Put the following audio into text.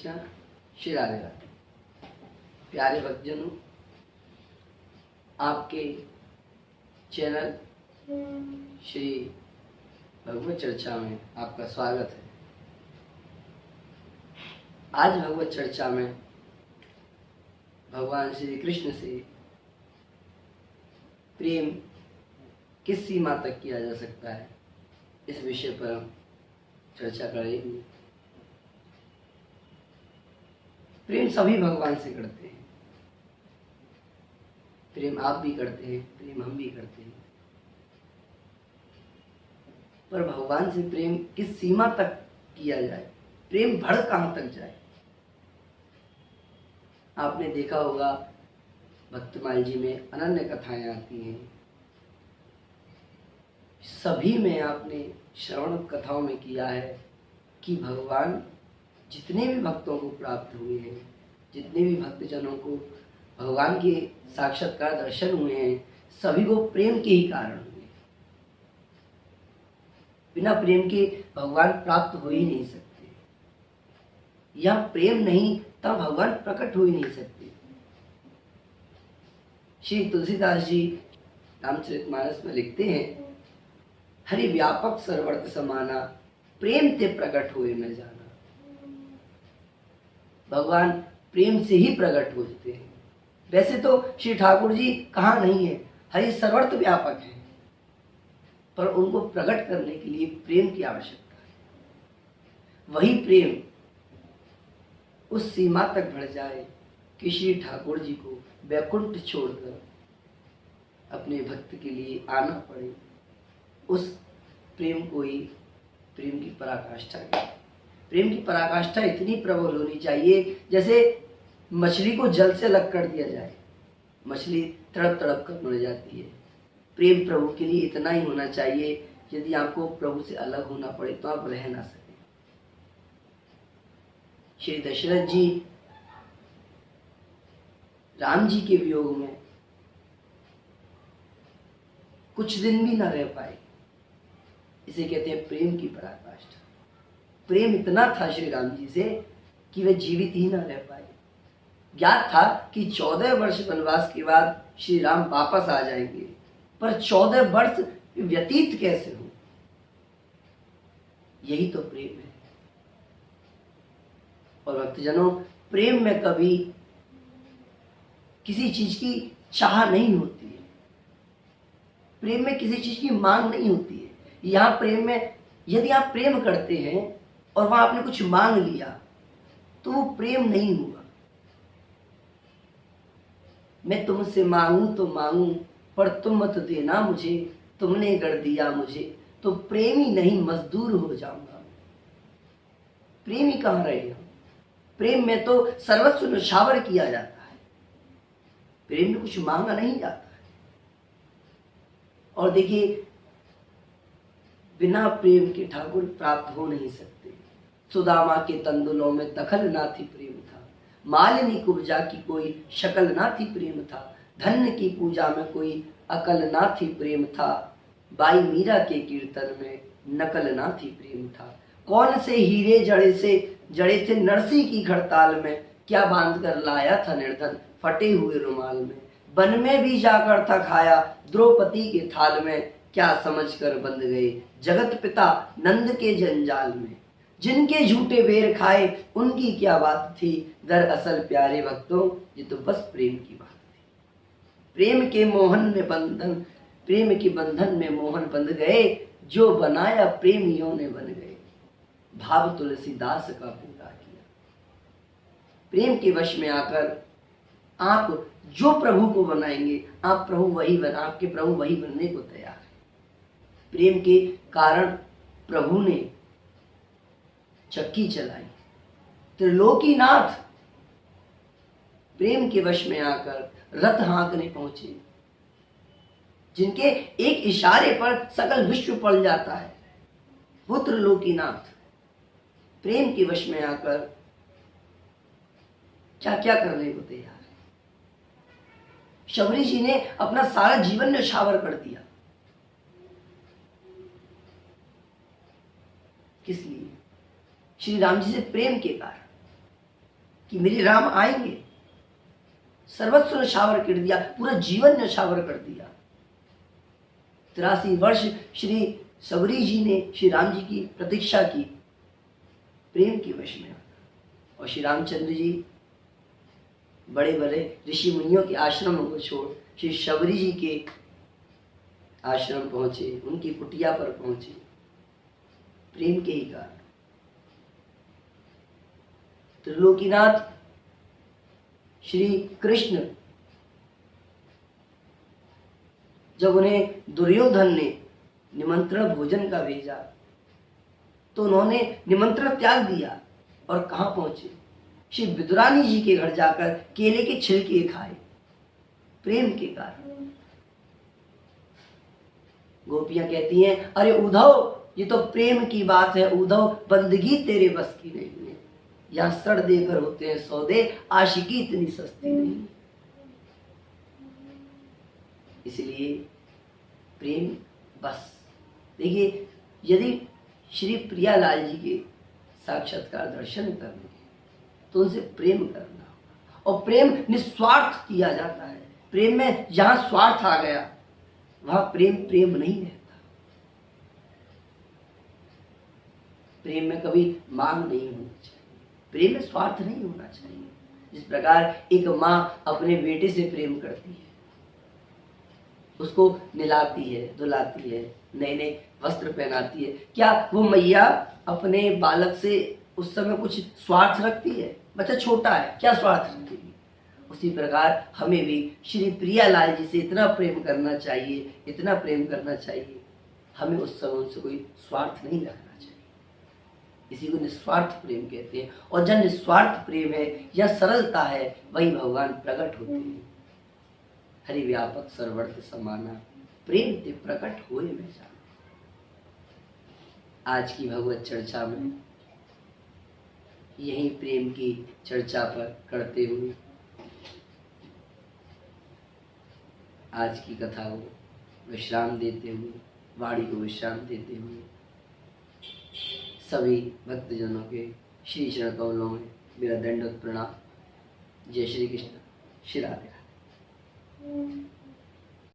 कृष्णा, श्री राधे राधे। प्यारे भक्तजनों, आपके चैनल श्री भगवत चर्चा में आपका स्वागत है। आज भगवत चर्चा में भगवान श्री कृष्ण से प्रेम किस सीमा तक किया जा सकता है, इस विषय पर हम चर्चा करेंगे। प्रेम सभी भगवान से करते हैं, प्रेम आप भी करते हैं, प्रेम हम भी करते हैं, पर भगवान से प्रेम किस सीमा तक किया जाए, प्रेम बढ़ कहां तक जाए। आपने देखा होगा भक्तमाल जी में अनन्य कथाएं आती हैं, सभी में आपने श्रवण कथाओं में किया है कि भगवान जितने भी भक्तों को प्राप्त हुए हैं, जितने भी भक्तजनों को भगवान के साक्षात्कार दर्शन हुए हैं, सभी को प्रेम के ही कारण हुए। बिना प्रेम के भगवान प्राप्त हो ही नहीं सकते, या प्रेम नहीं तब भगवान प्रकट हो ही नहीं सकते। श्री तुलसीदास जी रामचरितमानस में लिखते हैं, हरि व्यापक सर्वर्थ समाना, प्रेम ते प्रकट हुए न जाना। भगवान प्रेम से ही प्रकट होते हैं। वैसे तो श्री ठाकुर जी कहाँ नहीं है, हरि सर्वत्र व्यापक है, पर उनको प्रकट करने के लिए प्रेम की आवश्यकता है। वही प्रेम उस सीमा तक बढ़ जाए कि श्री ठाकुर जी को वैकुंठ छोड़कर अपने भक्त के लिए आना पड़े, उस प्रेम को ही प्रेम की पराकाष्ठा है। प्रेम की पराकाष्ठा इतनी प्रबल होनी चाहिए जैसे मछली को जल से अलग कर दिया जाए, मछली तड़प तड़प कर मर जाती है। प्रेम प्रभु के लिए इतना ही होना चाहिए, यदि आपको प्रभु से अलग होना पड़े तो आप रह ना सकें। श्री दशरथ जी राम जी के वियोग में कुछ दिन भी ना रह पाए, इसे कहते हैं प्रेम की पराकाष्ठा। प्रेम इतना था श्री राम जी से कि वे जीवित ही ना रह पाए। ज्ञात था कि 14 वर्ष वनवास के बाद श्री राम वापस आ जाएंगे, पर 14 वर्ष व्यतीत कैसे हो। यही तो प्रेम है। और भक्तजनों, प्रेम में कभी किसी चीज की चाह नहीं होती है, प्रेम में किसी चीज की मांग नहीं होती है। यहाँ प्रेम में यदि आप प्रेम करते हैं और वहां आपने कुछ मांग लिया तो वो प्रेम नहीं हुआ। मैं तुमसे मांगू तो मांगू, पर तुम मत देना मुझे, तुमने कर दिया मुझे तो प्रेमी नहीं मजदूर हो जाऊंगा। प्रेमी कहाँ रहे हम? प्रेम में तो सर्वस्व न्यौछावर किया जाता है, प्रेम में कुछ मांगा नहीं जाता है। और देखिए, बिना प्रेम के ठाकुर प्राप्त हो नहीं सकते। सुदामा के तंदुलों में दखल ना थी प्रेम था, मालिनी कुब्जा की कोई शक्ल ना थी प्रेम था, धन्य की पूजा में कोई अकल ना थी प्रेम था, बाई मीरा के कीर्तन में नकल ना थी प्रेम था। कौन से हीरे जड़े थे नरसी की खड़ताल में, क्या बांध कर लाया था निर्धन फटे हुए रुमाल में। वन में भी जाकर था खाया द्रौपदी के थाल में, क्या समझकर बंध गए जगत पिता नंद के जंजाल में। जिनके झूठे बेर खाए उनकी क्या बात थी, दरअसल प्यारे भक्तों ये तो बस प्रेम की बात थी। प्रेम के बंधन में मोहन बंध गए, जो बनाया प्रेमियों ने बन गए, भाव तुलसीदास का पूरा किया। प्रेम के वश में आकर आप जो प्रभु को बनाएंगे, आपके प्रभु वही बनने को तैयार है। प्रेम के कारण प्रभु ने चक्की चलाई। त्रिलोकीनाथ प्रेम के वश में आकर रथ हाँकने पहुंचे, जिनके एक इशारे पर सकल विश्व पल जाता है, वो त्रिलोकीनाथ प्रेम के वश में आकर क्या क्या करने को तैयार है। शबरी जी ने अपना सारा जीवन न्यौछावर कर दिया। किस लिए? श्री राम जी से प्रेम के कारण। कि मेरे राम आएंगे। सर्वस्व न्यौछावर कर दिया, पूरा जीवन न्यौछावर कर दिया। 83 वर्ष श्री सबरी जी ने श्री राम जी की प्रतीक्षा की प्रेम के वश में, और श्री रामचंद्र जी बड़े बड़े ऋषि मुनियों के आश्रमों को छोड़ श्री सबरी जी के आश्रम पहुंचे, उनकी कुटिया पर पहुंचे, प्रेम के ही कारण। त्रिलोकीनाथ श्री कृष्ण जब उन्हें दुर्योधन ने निमंत्रण भोजन का भेजा तो उन्होंने निमंत्रण त्याग दिया और कहां पहुंचे? श्री विदुरानी जी के घर जाकर केले के छिलके खाए, प्रेम के कारण। गोपियां कहती हैं, अरे उद्धव, ये तो प्रेम की बात है उद्धव, बंदगी तेरे बस की नहीं है। यहां सड़ देकर होते हैं सौदे, आशिकी इतनी सस्ती नहीं। इसलिए प्रेम बस। देखिए, यदि श्री प्रियालाल जी के साक्षात्कार दर्शन करने तो उनसे प्रेम करना, और प्रेम निस्वार्थ किया जाता है। प्रेम में जहां स्वार्थ आ गया वहां प्रेम प्रेम नहीं रहता। प्रेम में कभी मांग नहीं होनी चाहिए, प्रेम में स्वार्थ नहीं होना चाहिए। जिस प्रकार एक माँ अपने बेटे से प्रेम करती है, उसको नहलाती है, धुलाती है, नए नए वस्त्र पहनाती है, क्या वो मैया अपने बालक से उस समय कुछ स्वार्थ रखती है? बच्चा छोटा है, क्या स्वार्थ रखेगी? उसी प्रकार हमें भी श्री प्रियालाल जी से इतना प्रेम करना चाहिए, इतना प्रेम करना चाहिए, हमें उस समय उनसे कोई स्वार्थ नहीं रखना चाहिए। इसी को निस्वार्थ प्रेम कहते हैं। और जब निस्वार्थ प्रेम है या सरलता है, वही भगवान प्रकट होते हैं। हरि व्यापक सर्वर्थ समाना, प्रेम ते प्रकट होए में जाना। आज की भगवत चर्चा में यही प्रेम की चर्चा पर करते हुए आज की कथा को विश्राम देते हुए, वाणी को विश्राम देते हुए, सभी भक्तजनों के श्री चरण कमलों में मेरा दंडवत प्रणाम। जय श्री कृष्ण। श्री राधे।